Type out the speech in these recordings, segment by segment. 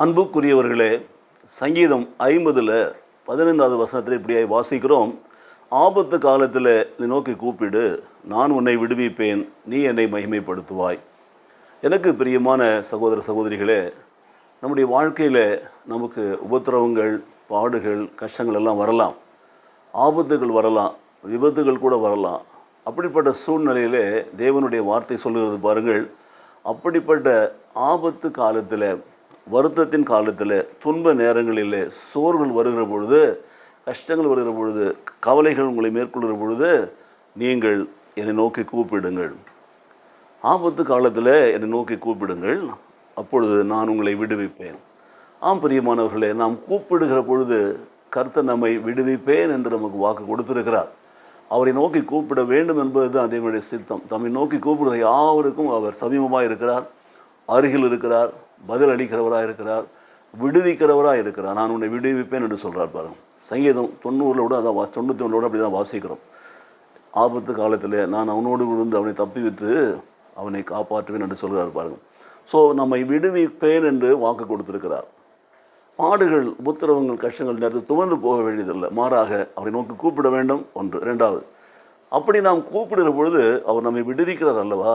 அன்புக்குரியவர்களே, சங்கீதம் 50ல் 15வது வசனத்தில் இப்படியாய் வாசிக்கிறோம். ஆபத்து காலத்தில் நீ நோக்கி கூப்பிடு, நான் உன்னை விடுவிப்பேன், நீ என்னை மகிமைப்படுத்துவாய். எனக்கு பிரியமான சகோதர சகோதரிகளே, நம்முடைய வாழ்க்கையில் நமக்கு உபத்திரவங்கள், பாடுகள், கஷ்டங்கள் எல்லாம் வரலாம், ஆபத்துகள் வரலாம், விபத்துகள் கூட வரலாம். அப்படிப்பட்ட சூழ்நிலையில் தேவனுடைய வார்த்தை சொல்லுகிறது பாருங்கள். அப்படிப்பட்ட ஆபத்து காலத்தில், வருத்தத்தின் காலத்தில், துன்ப நேரங்களில், சோர்வுகள் வருகிற பொழுது, கஷ்டங்கள் வருகிற பொழுது, கவலைகள் உங்களை மேற்கொள்கிற பொழுது நீங்கள் என்னை நோக்கி கூப்பிடுங்கள். ஆபத்து காலத்தில் என்னை நோக்கி கூப்பிடுங்கள், அப்பொழுது நான் உங்களை விடுவிப்பேன். ஆம் பிரியமானவர்களே, நாம் கூப்பிடுகிற பொழுது கர்த்தர் நம்மை விடுவிப்பேன் என்று நமக்கு வாக்கு கொடுத்திருக்கிறார். அவரை நோக்கி கூப்பிட வேண்டும் என்பது தான் தேவனுடைய சித்தம். தம்மை நோக்கி கூப்பிடுகிற யாவருக்கும் அவர் சமீபமாக இருக்கிறார், அருகில் இருக்கிறார், பதில் அளிக்கிறவராக இருக்கிறார், விடுவிக்கிறவராக இருக்கிறார். நான் உன்னை விடுவிப்பேன் என்று சொல்கிறார் பாருங்கள். சங்கீதம் 90 கூட அதான் 91 அப்படி தான் வாசிக்கிறோம். ஆபத்து காலத்தில் நான் அவனோடு விழுந்து அவனை தப்பிவித்து அவனை காப்பாற்றுவேன் என்று சொல்கிறார் பாருங்கள். ஸோ நம்மை விடுவிப்பேன் என்று வாக்கு கொடுத்திருக்கிறார். பாடுகள், உபத்திரவங்கள், கஷ்டங்கள் நேரத்தில் துவண்டு போக வேண்டியதில்லை, மாறாக அவரை நோக்கி கூப்பிட வேண்டும். ஒன்று. ரெண்டாவது, அப்படி நாம் கூப்பிடுகிற பொழுது அவர் நம்மை விடுவிக்கிறார் அல்லவா,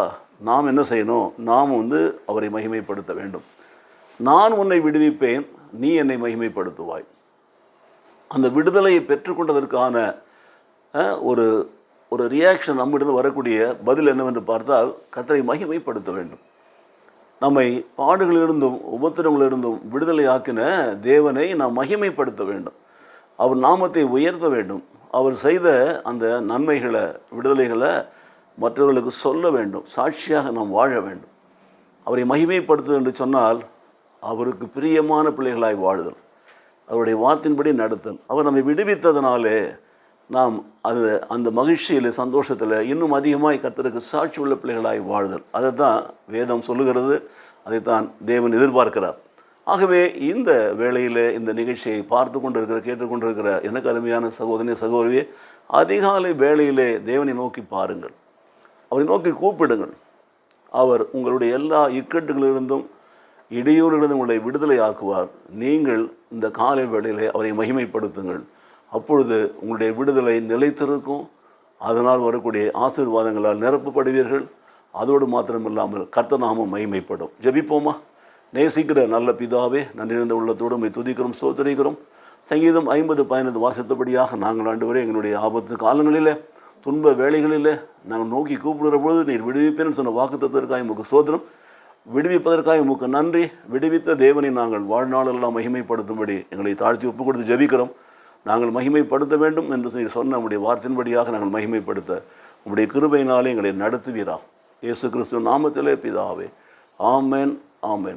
நாம் என்ன செய்யணும்? நாம் அவரை மகிமைப்படுத்த வேண்டும். நான் உன்னை விடுவிப்பேன், நீ என்னை மகிமைப்படுத்துவாய். அந்த விடுதலையை பெற்றுக்கொண்டதற்கான ஒரு ஒரு ரியாக்ஷன் நம்மிடம் வரக்கூடிய பதில் என்னவென்று பார்த்தால், கர்த்தரை மகிமைப்படுத்த வேண்டும். நம்மை பாடுகளிலிருந்தும் உபத்திரங்களிலிருந்தும் விடுதலை ஆக்கின தேவனை நாம் மகிமைப்படுத்த வேண்டும். அவர் நாமத்தை உயர்த்த வேண்டும். அவர் செய்த அந்த நன்மைகளை, விடுதலைகளை மற்றவர்களுக்கு சொல்ல வேண்டும். சாட்சியாக நாம் வாழ வேண்டும். அவரை மகிமைப்படுத்து என்று சொன்னால் அவருக்கு பிரியமான பிள்ளைகளாய் வாழுதல், அவருடைய வார்த்தையின்படி நடத்தல். அவர் நம்மை விடுவித்ததனாலே நாம் அந்த மகிழ்ச்சியில், சந்தோஷத்தில் இன்னும் அதிகமாய் கர்த்தருக்கு சாட்சி உள்ள பிள்ளைகளாய் வாழ்தல். அதை தான் வேதம் சொல்லுகிறது, அதைத்தான் தேவன் எதிர்பார்க்கிறார். ஆகவே இந்த வேளையில் இந்த நிகழ்ச்சியை பார்த்து கொண்டிருக்கிற, கேட்டுக்கொண்டிருக்கிற எனக்கு அருமையான சகோதரி சகோதரியே, அதிகாலை வேளையிலே தேவனை நோக்கி பாருங்கள், அவரை நோக்கி கூப்பிடுங்கள். அவர் உங்களுடைய எல்லா இக்கட்டுகளிலிருந்தும், இடையூறுகளிலிருந்தும் உங்களை விடுதலை ஆக்குவார். நீங்கள் இந்த காலை வேளையிலே அவரை மகிமைப்படுத்துங்கள். அப்பொழுது உங்களுடைய விடுதலை நிலைத்திருக்கும். அதனால் வரக்கூடிய ஆசீர்வாதங்களால் நிரப்பப்படுவீர்கள். அதோடு மாத்திரமில்லாமல் கர்த்தர் நாமம் மகிமைப்படும். ஜெபிப்போமா? நேசிக்கிற நல்ல பிதாவே, நன்றி நிறைந்த உள்ளத்தோடு உம்மை துதிக்கிறோம், ஸ்தோத்திரிக்கிறோம். சங்கீதம் 50:15 வாசித்தபடியாக நாங்கள் ஆண்டவரே எங்களுடைய ஆபத்து காலங்களில், துன்ப வேளைகளில் நாங்கள் நோக்கி கூப்பிடுகிற பொழுது நீர் விடுவிப்பேன்னு சொன்ன வாக்குத்தத்திற்காக உமக்கு ஸ்தோத்திரம். விடுவிப்பதற்காக உமக்கு நன்றி. விடுவித்த தேவனை நாங்கள் வாழ்நாளெல்லாம் மகிமைப்படுத்தும்படி எங்களை தாழ்த்தி ஒப்புக் கொடுத்து ஜெபிக்கிறோம். நாங்கள் மகிமைப்படுத்த வேண்டும் என்று சொன்ன நம்முடைய வார்த்தையின்படியாக நாங்கள் மகிமைப்படுத்த உம்முடைய கிருபையினாலே எங்களை நடத்துவீரா. இயேசு கிறிஸ்துவின் நாமத்திலே பிதாவே, ஆமென், ஆமென்.